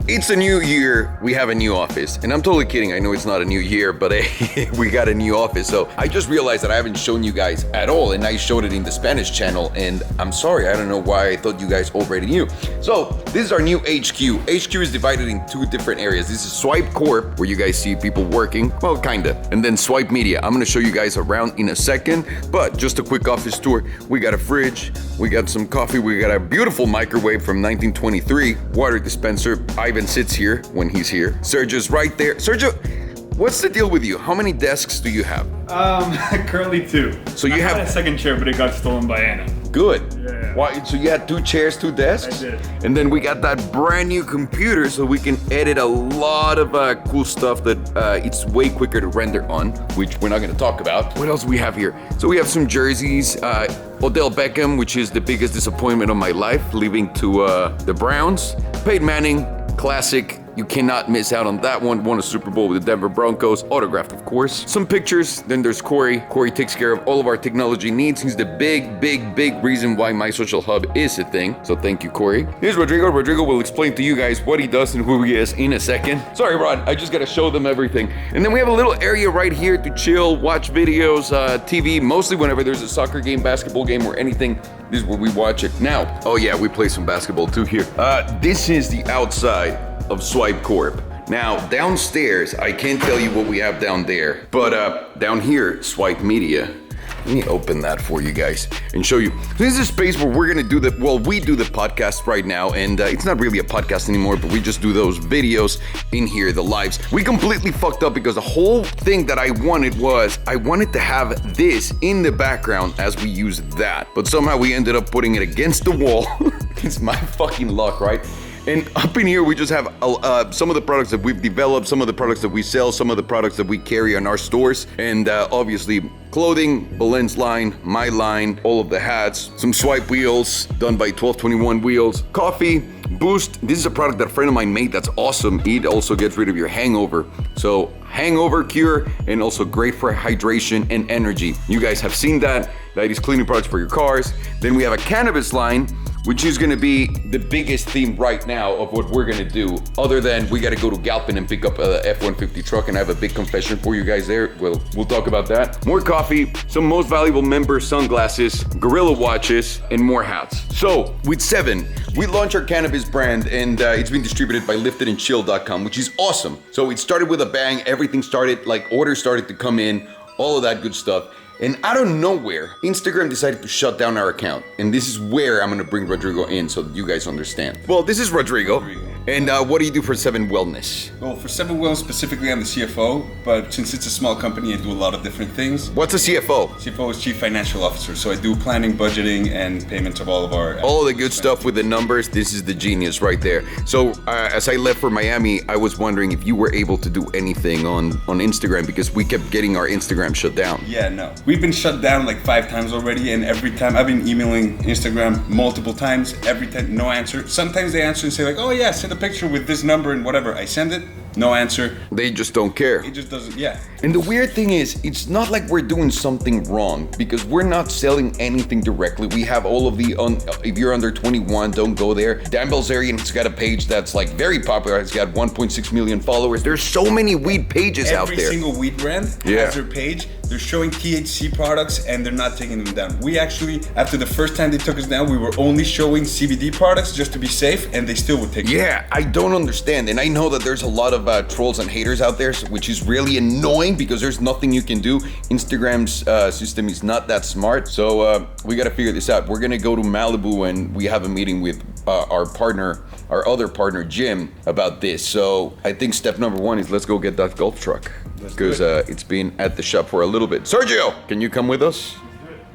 It's a new year, we have a new office. And I'm totally kidding, I know it's not a new year, but we got a new office. So I just realized that I haven't shown you guys at all, and I showed it in the Spanish channel, and I'm sorry, I don't know why I thought you guys already knew. So this is our new HQ. HQ is divided in two different areas. This is Swipe Corp, where you guys see people working, well, kinda. And then Swipe Media. I'm gonna show you guys around in a second, but just a quick office tour. We got a fridge, we got some coffee, we got a beautiful microwave from 1923, water dispenser. Ivan sits here when he's here. Sergio's right there. Sergio, what's the deal with you? How many desks do you have? Currently 2. So you have a second chair, but it got stolen by Anna. Good. Yeah. Why? So you had 2 chairs, 2 desks? I did. And then we got that brand new computer, so we can edit a lot of cool stuff that it's way quicker to render on, which we're not gonna talk about. What else do we have here? So we have some jerseys. Odell Beckham, which is the biggest disappointment of my life, leaving to the Browns. Peyton Manning, classic. You cannot miss out on that one. Won a Super Bowl with the Denver Broncos, autographed of course. Some pictures, then there's Corey. Corey takes care of all of our technology needs. He's the big reason why My Social Hub is a thing. So thank you, Corey. Here's Rodrigo. Rodrigo will explain to you guys what he does and who he is in a second. Sorry, Rod, I just gotta show them everything. And then we have a little area right here to chill, watch videos, TV, mostly whenever there's a soccer game, basketball game, or anything. This is where we watch it. Now, oh yeah, we play some basketball too here. This is the outside of Swipe Corp. Now, downstairs, I can't tell you what we have down there, but down here, Swipe Media. Let me open that for you guys and show you. This is a space where we're gonna do we do the podcast right now, and it's not really a podcast anymore, but we just do those videos in here, the lives. We completely fucked up because the whole thing that I wanted was, I wanted to have this in the background as we use that, but somehow we ended up putting it against the wall. It's my fucking luck, right? And up in here, we just have some of the products that we've developed, some of the products that we sell, some of the products that we carry on our stores, and obviously clothing, Belen's line, my line, all of the hats, some Swipe wheels done by 1221 Wheels, coffee, Boost. This is a product that a friend of mine made that's awesome. It also gets rid of your hangover. So hangover cure, and also great for hydration and energy. You guys have seen that. That is cleaning products for your cars. Then we have a cannabis line, which is gonna be the biggest theme right now of what we're gonna do, other than we gotta go to Galpin and pick up a F-150 truck, and I have a big confession for you guys there. We'll talk about that. More coffee, some most valuable member sunglasses, gorilla watches, and more hats. So with 7, we launched our cannabis brand, and it's been distributed by liftedandchill.com, which is awesome. So it started with a bang, everything started, like orders started to come in, all of that good stuff. And out of nowhere, Instagram decided to shut down our account. And this is where I'm gonna bring Rodrigo in so that you guys understand. Well, this is Rodrigo. And what do you do for 7Wellness? Well, for 7Wellness specifically, I'm the CFO, but since it's a small company, I do a lot of different things. What's a CFO? CFO is Chief Financial Officer, so I do planning, budgeting, and payments of all of our... All the good stuff with the numbers, this is the genius right there. So as I left for Miami, I was wondering if you were able to do anything on Instagram, because we kept getting our Instagram shut down. Yeah, no. We've been shut down like 5 times already, and every time, I've been emailing Instagram multiple times, every time, no answer. Sometimes they answer and say like, oh yeah, send a picture with this number and whatever. I send it, no answer. They just don't care. It just doesn't, yeah. And the weird thing is, it's not like we're doing something wrong, because we're not selling anything directly. We have all of the, if you're under 21, don't go there. Dan Bilzerian's got a page that's like very popular. It's got 1.6 million followers. There's so many weed pages out there. Every single weed brand has their page. They're showing THC products and they're not taking them down. We actually, after the first time they took us down, we were only showing CBD products just to be safe, and they still would take them down. I don't understand. And I know that there's a lot of trolls and haters out there, which is really annoying because there's nothing you can do. Instagram's system is not that smart. So we gotta figure this out. We're gonna go to Malibu and we have a meeting with our other partner, Jim, about this. So I think step number 1 is let's go get that golf truck, because it's been at the shop for a little bit. Sergio, can you come with us?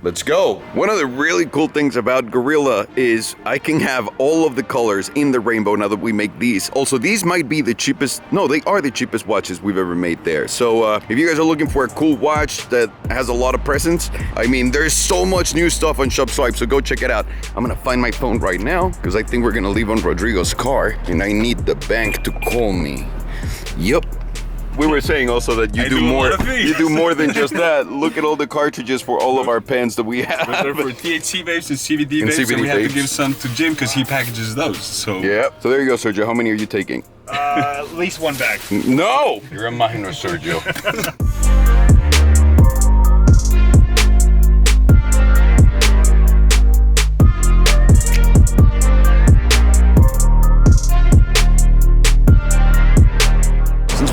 Let's go. One of the really cool things about Gorilla is I can have all of the colors in the rainbow now that we make these. Also, these might be the cheapest, no, they are the cheapest watches we've ever made there. So if you guys are looking for a cool watch that has a lot of presence, I mean, there's so much new stuff on Shop Swipe, so go check it out. I'm gonna find my phone right now because I think we're gonna leave on Rodrigo's car and I need the bank to call me. Yup. We were saying also that you do more than just that. Look at all the cartridges for all of our pens that we have. They're for THC vapes and CBD vapes, and we have to give some to Jim because he packages those. So yeah. So there you go, Sergio. How many are you taking? At least one bag. No! You're a minor, Sergio.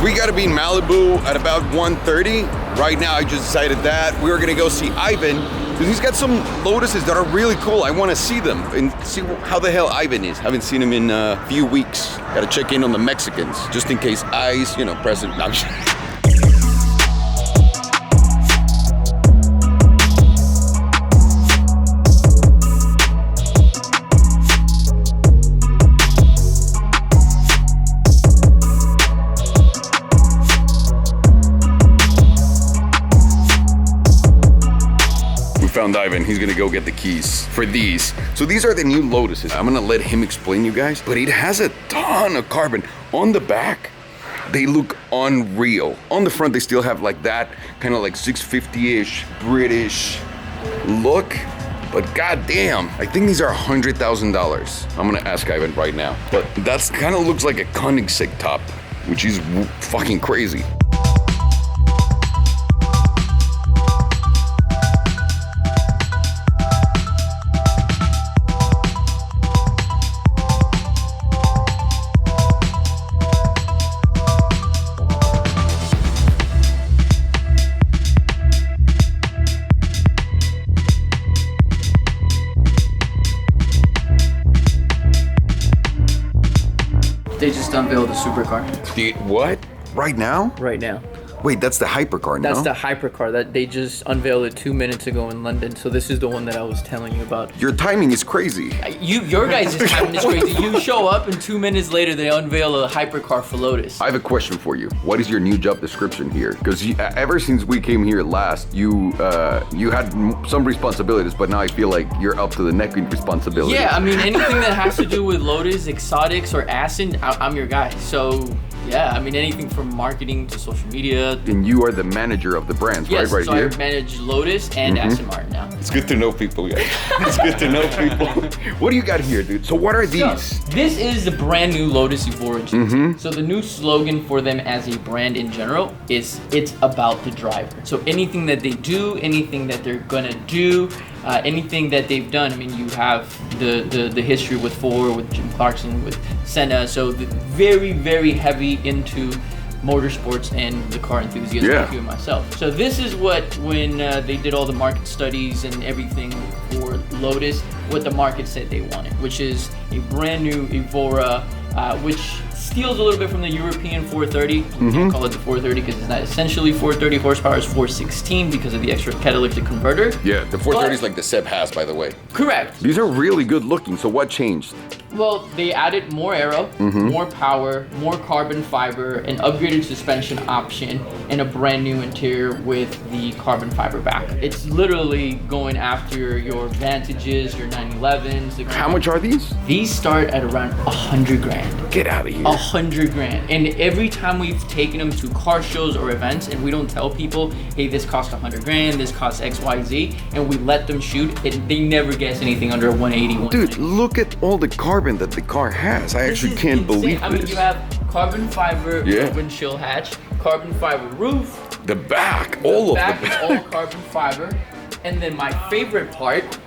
We gotta be in Malibu at about 1:30. Right now, I just decided that we were gonna go see Ivan because he's got some Lotuses that are really cool. I wanna see them and see how the hell Ivan is. Haven't seen him in a few weeks. Gotta check in on the Mexicans just in case eyes, present. No, I'm just... Found Ivan, he's gonna go get the keys for these. So these are the new Lotuses. I'm gonna let him explain you guys, but it has a ton of carbon. On the back, they look unreal. On the front, they still have like that kind of like 650-ish British look, but goddamn, I think these are $100,000. I'm gonna ask Ivan right now, but that's kind of looks like a Koenigsegg top, which is fucking crazy. They just unveiled the supercar. What? Right now? Right now. Wait, that's the hypercar, no? That's the hypercar that they just unveiled it 2 minutes ago in London. So this is the one that I was telling you about. Your timing is crazy. Your guys' timing is crazy. You show up and 2 minutes later they unveil a hypercar for Lotus. I have a question for you. What is your new job description here? Because ever since we came here last, you had some responsibilities, but now I feel like you're up to the neck in responsibility. Yeah, I mean, anything that has to do with Lotus, exotics, or Ascent, I'm your guy. So, yeah, I mean, anything from marketing to social media. And you are the manager of the brands, yes, right? Right so here? I manage Lotus and Aston Martin now. It's good to know people, guys. It's good to know people. What do you got here, dude? So what are these? So, this is the brand new Lotus Evora GT. So the new slogan for them as a brand in general is it's about the driver. So anything that they do, anything that they're gonna do, anything that they've done. I mean, you have the history with Ford, with Jim Clarkson, with Senna. So very, very heavy into motorsports and the car enthusiast like you and myself. So this is what, when they did all the market studies and everything for Lotus, what the market said they wanted, which is a brand new Evora, which steals a little bit from the European 430. You can't call it the 430 because it's not essentially 430 horsepower, it's 416 because of the extra catalytic converter. Yeah, the 430 is like the Seb has, by the way. Correct. These are really good looking, so what changed? Well, they added more aero, more power, more carbon fiber, an upgraded suspension option, and a brand new interior with the carbon fiber back. It's literally going after your Vantages, your 911s. How much are these? These start at around 100 grand. Get out of here. 100 grand. And every time we've taken them to car shows or events and we don't tell people, hey, this costs 100 grand, this costs X, Y, Z, and we let them shoot, they never guess anything under 180. Dude, look at all the carbon that the car has. I actually can't believe this. I mean, you have carbon fiber windshield hatch, carbon fiber roof. The back, all of the back. Is all carbon fiber. And then my favorite part,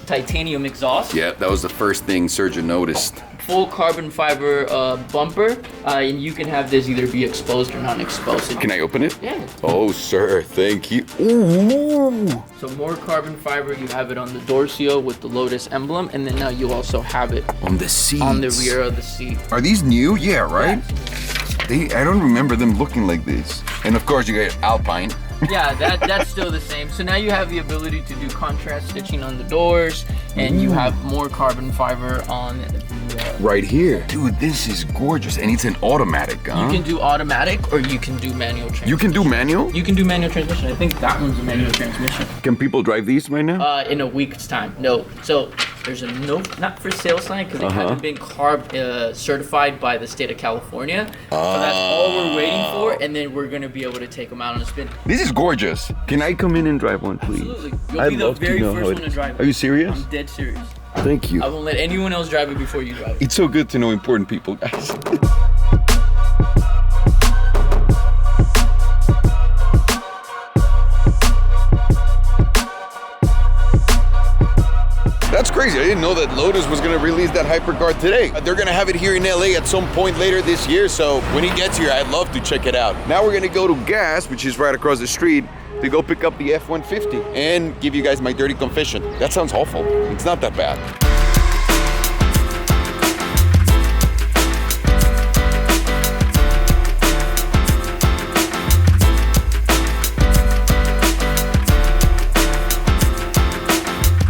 titanium exhaust. Yeah, that was the first thing Sergio noticed. Full carbon fiber bumper, and you can have this either be exposed or non-exposed. Can I open it? Yeah. Oh, sir, thank you. Ooh. So more carbon fiber, you have it on the door seal with the Lotus emblem, and then now you also have it on the seat. On the rear of the seat. Are these new? Yeah, right? Yeah. I don't remember them looking like this. And of course you got Alpine. Yeah, that's still the same. So now you have the ability to do contrast stitching on the doors, and you have more carbon fiber on the right here. Dude, this is gorgeous, and it's an automatic, huh? You can do automatic or you can do manual transmission. You can do manual? You can do manual transmission. I think that one's a manual transmission. Can people drive these right now? In a week's time, no. So there's a no, not for sale sign because they haven't been carb certified by the state of California. So that's all we're waiting for, and then we're gonna be able to take them out on a spin. This is gorgeous. Can I come in and drive one, please? Absolutely. You'll be the very first one to drive. Are you serious? I'm dead serious. Thank you. I won't let anyone else drive it before you drive it. It's so good to know important people, guys. That's crazy. I didn't know that Lotus was gonna release that hypercar today. They're gonna have it here in LA at some point later this year, so when he gets here, I'd love to check it out. Now we're gonna go to Gas, which is right across the street, to go pick up the F-150 and give you guys my dirty confession. That sounds awful. It's not that bad.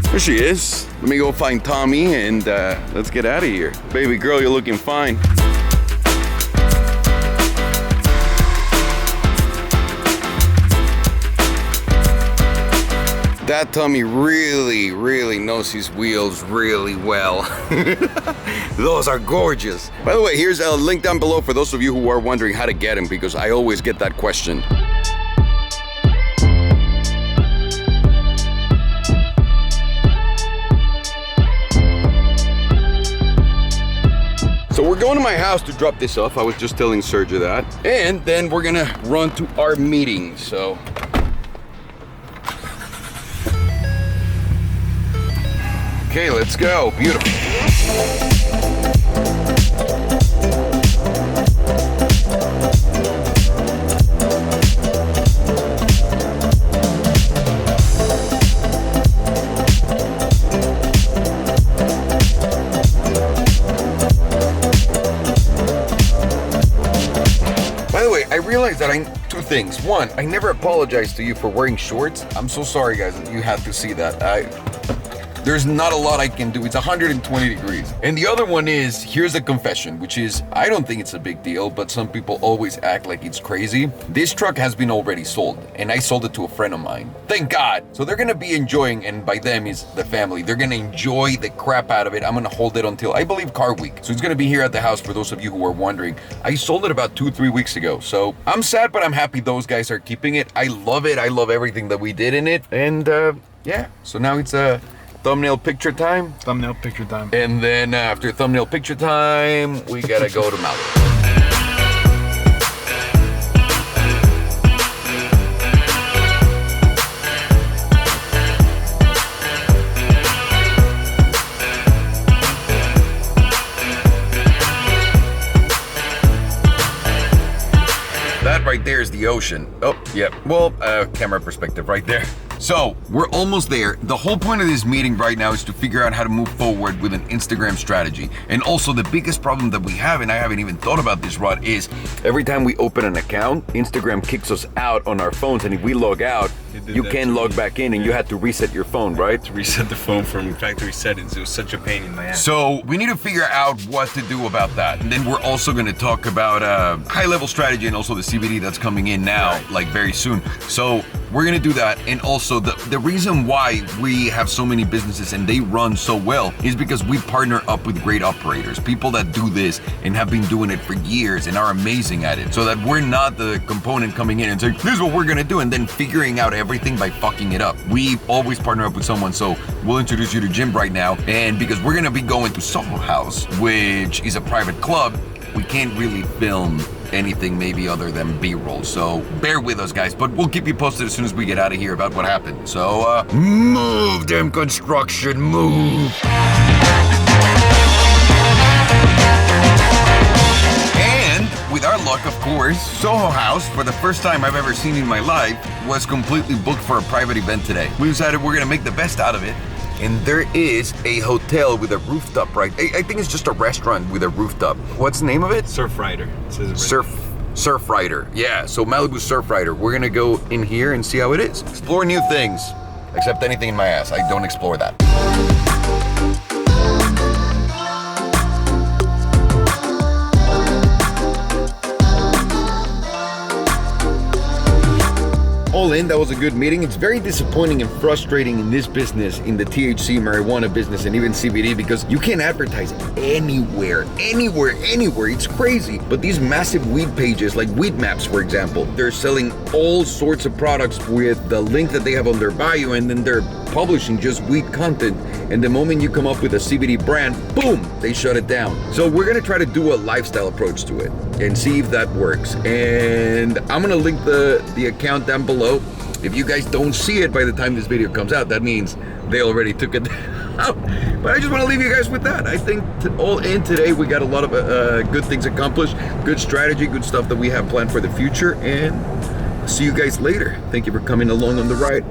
There she is. Let me go find Tommy and let's get out of here. Baby girl, you're looking fine. That Tommy really knows his wheels really well. Those are gorgeous. By the way, here's a link down below for those of you who are wondering how to get him, because I always get that question. So we're going to my house to drop this off. I was just telling Sergio that. And then we're gonna run to our meeting, so. Okay, let's go. Beautiful. By the way, I realized that two things. One, I never apologized to you for wearing shorts. I'm so sorry, guys, that you had to see that. There's not a lot I can do. It's 120 degrees. And the other one is, here's a confession, which is, I don't think it's a big deal, but some people always act like it's crazy. This truck has been already sold, and I sold it to a friend of mine. Thank God. So they're gonna be enjoying, and by them is the family, they're gonna enjoy the crap out of it. I'm gonna hold it until, I believe, Car Week. So it's gonna be here at the house for those of you who are wondering. I sold it about 2-3 weeks ago. So I'm sad, but I'm happy those guys are keeping it. I love it. I love everything that we did in it. And yeah, so now it's a thumbnail picture time. Thumbnail picture time. And then after thumbnail picture time, we gotta go to Malibu. That right there is the ocean. Oh, yeah. Well, camera perspective right there. So, we're almost there. The whole point of this meeting right now is to figure out how to move forward with an Instagram strategy. And also the biggest problem that we have, and I haven't even thought about this, Rod, is every time we open an account, Instagram kicks us out on our phones, and if we log out, you can log back in, and you had to reset your phone, right? To reset the phone from factory settings. It was such a pain in my ass. So we need to figure out what to do about that. And then we're also going to talk about high-level strategy and also the CBD that's coming in now, like very soon. So we're going to do that. And also the reason why we have so many businesses and they run so well is because we partner up with great operators, people that do this and have been doing it for years and are amazing at it, so that we're not the component coming in and saying, this is what we're going to do, and then figuring out everything by fucking it up. We always partner up with someone, so we'll introduce you to Jim right now. And because we're gonna be going to Soho House, which is a private club, we can't really film anything maybe other than B-roll. So bear with us, guys, but we'll keep you posted as soon as we get out of here about what happened. So move, damn construction, move. With our luck, of course, Soho House, for the first time I've ever seen in my life, was completely booked for a private event today. We decided we're gonna make the best out of it. And there is a hotel with a rooftop, right? I think it's just a restaurant with a rooftop. What's the name of it? Surfrider. It says it right. Surfrider. Yeah, so Malibu Surfrider. We're gonna go in here and see how it is. Explore new things. Except anything in my ass. I don't explore that. All in. That was a good meeting. It's very disappointing and frustrating in this business, in the THC marijuana business, and even CBD, because you can't advertise anywhere. It's crazy. But these massive weed pages, like Weed Maps, for example, they're selling all sorts of products with the link that they have on their bio, and then they're publishing just weed content. And the moment you come up with a CBD brand, boom, they shut it down. So we're gonna try to do a lifestyle approach to it and see if that works. And I'm gonna link the account down below. If you guys don't see it by the time this video comes out, that means they already took it down. But I just want to leave you guys with that. I think all in today, we got a lot of good things accomplished, good strategy, good stuff that we have planned for the future, and see you guys later. Thank you for coming along on the ride.